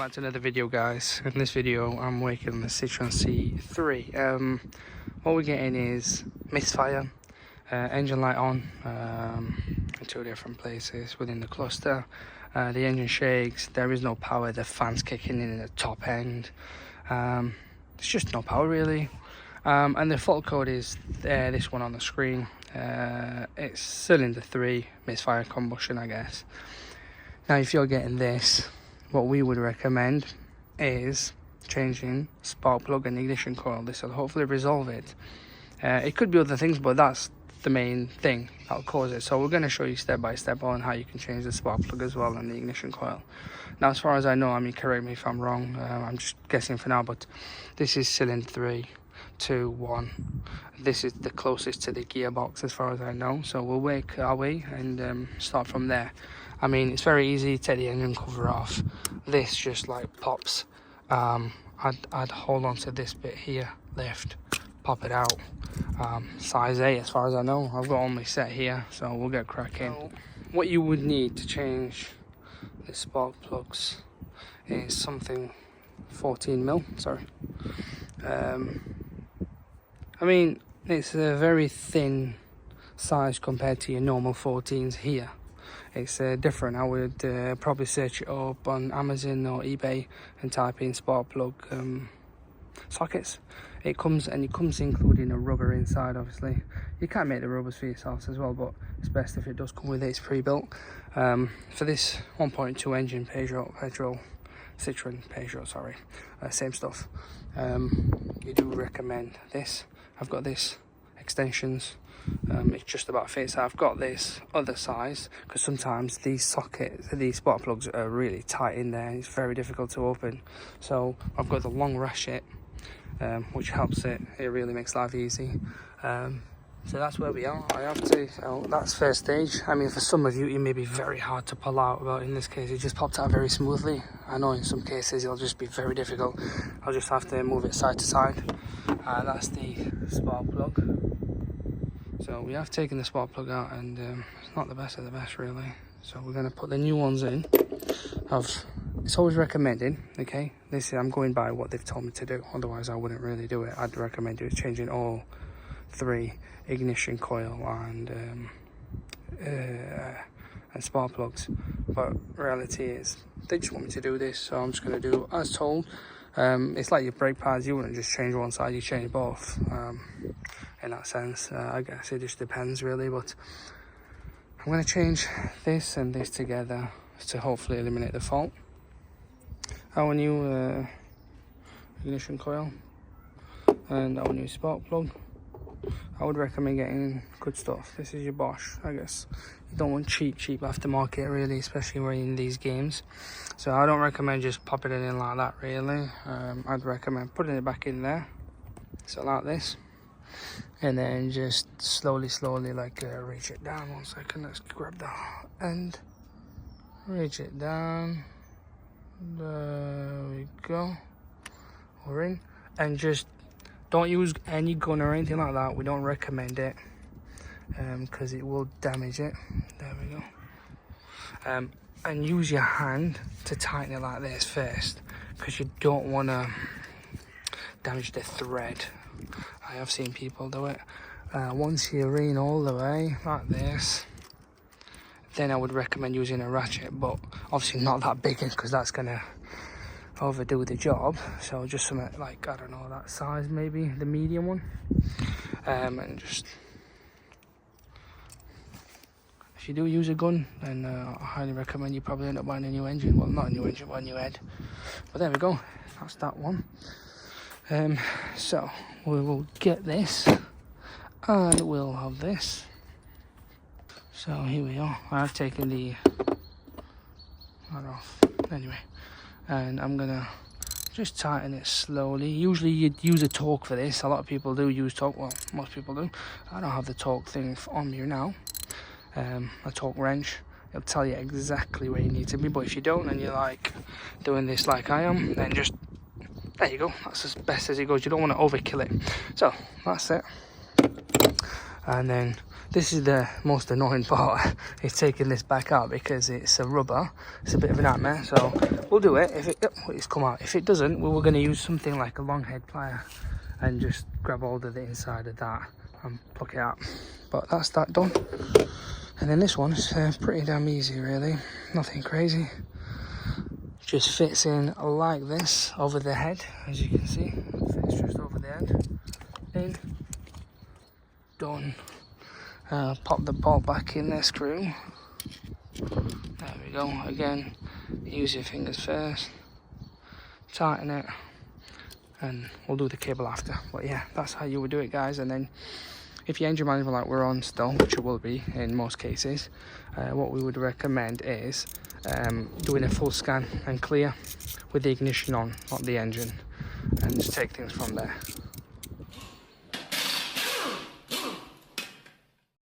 back to another video, guys. In this video I'm working on the Citroen C3. What we're getting is misfire, engine light on in two different places within the cluster. The engine shakes, there is no power, the fan's kicking in the top end. It's just no power really. And the fault code is this one on the screen. It's cylinder 3 misfire combustion, I guess. Now if you're getting this, what we would recommend is changing spark plug and ignition coil. This will hopefully resolve it. It could be other things, but that's the main thing that'll cause it. So we're going to show you step by step on how you can change the spark plug as well and the ignition coil. Now as far as I know, I mean, correct me if I'm wrong, I'm just guessing for now, but this is cylinder 3, 2, 1. This is the closest to the gearbox as far as I know, so we'll work our way and start from there. I mean, it's very easy. Take the engine cover off. This just like pops. I'd hold on to this bit here, lift, pop it out. Size 8 as far as I know. I've got only set here, so we'll get cracking. So, what you would need to change the spark plugs is something 14mm, sorry. I mean, it's a very thin size compared to your normal 14s here. It's different. I would probably search it up on Amazon or eBay and type in spark plug sockets. It comes including a rubber inside. Obviously you can't make the rubbers for yourselves as well, but it's best if it does come with it. It's pre-built. For this 1.2 engine Citroen Peugeot, sorry, same stuff. You do recommend this. I've got this extensions. It just about fits. I've got this other size because sometimes these spark plugs are really tight in there and it's very difficult to open. So I've got the long ratchet, which helps it. It really makes life easy. So that's where we are. So that's first stage. I mean, for some of you it may be very hard to pull out, but in this case it just popped out very smoothly. I know in some cases it'll just be very difficult. I'll just have to move it side to side. That's the spark plug. So we have taken the spark plug out, and it's not the best of the best really. So we're going to put the new ones in. It's always recommended, okay? I'm going by what they've told me to do. Otherwise I wouldn't really do it. I'd recommend you changing all 3 ignition coil and spark plugs. But reality is they just want me to do this, so I'm just going to do as told. It's like your brake pads. You wouldn't just change one side, you change both. In that sense, I guess it just depends really, but I'm going to change this and this together to hopefully eliminate the fault. Our new ignition coil and our new spark plug. I would recommend getting good stuff. This is your Bosch, I guess. You don't want cheap aftermarket really, especially when you're in these games. So I don't recommend just popping it in like that really. I'd recommend putting it back in there, so like this, and then just slowly like reach it down. 1 second, let's grab the end, reach it down, there we go, we're in. And just don't use any gun or anything like that. We don't recommend it because it will damage it. There we go. And use your hand to tighten it like this first, because you don't want to damage the thread. I have seen people do it. Once you're in all the way like this, then I would recommend using a ratchet, but obviously not that big because that's gonna overdo the job. So just something like, I don't know, that size, maybe the medium one. And just, if you do use a gun, then I highly recommend you probably end up buying a new engine. Well, not a new engine, but a new head. But there we go, that's that one. So we will get this, and we'll have this. So here we are. I've taken the that off anyway, and I'm gonna just tighten it slowly. Usually you'd use a torque for this. A lot of people do use torque. Well, most people do. I don't have the torque thing on me now. A torque wrench. It'll tell you exactly where you need to be. But if you don't, and you're like doing this like I am, then just, there you go. That's as best as it goes. You don't want to overkill it. So that's it. And then this is the most annoying part, is taking this back out because it's a rubber. It's a bit of a nightmare, so we'll do it. If it's come out. If it doesn't, we were going to use something like a long head plier and just grab hold of the inside of that and pluck it out. But that's that done. And then this one is pretty damn easy, really. Nothing crazy. Just fits in like this over the head, as you can see. Fits just over the head. In. Done. Pop the bolt back in there, screw. There we go. Again, use your fingers first. Tighten it. And we'll do the cable after. But yeah, that's how you would do it, guys. And then if your engine management light were on still, which it will be in most cases, what we would recommend is doing a full scan and clear with the ignition on, not the engine, and just take things from there.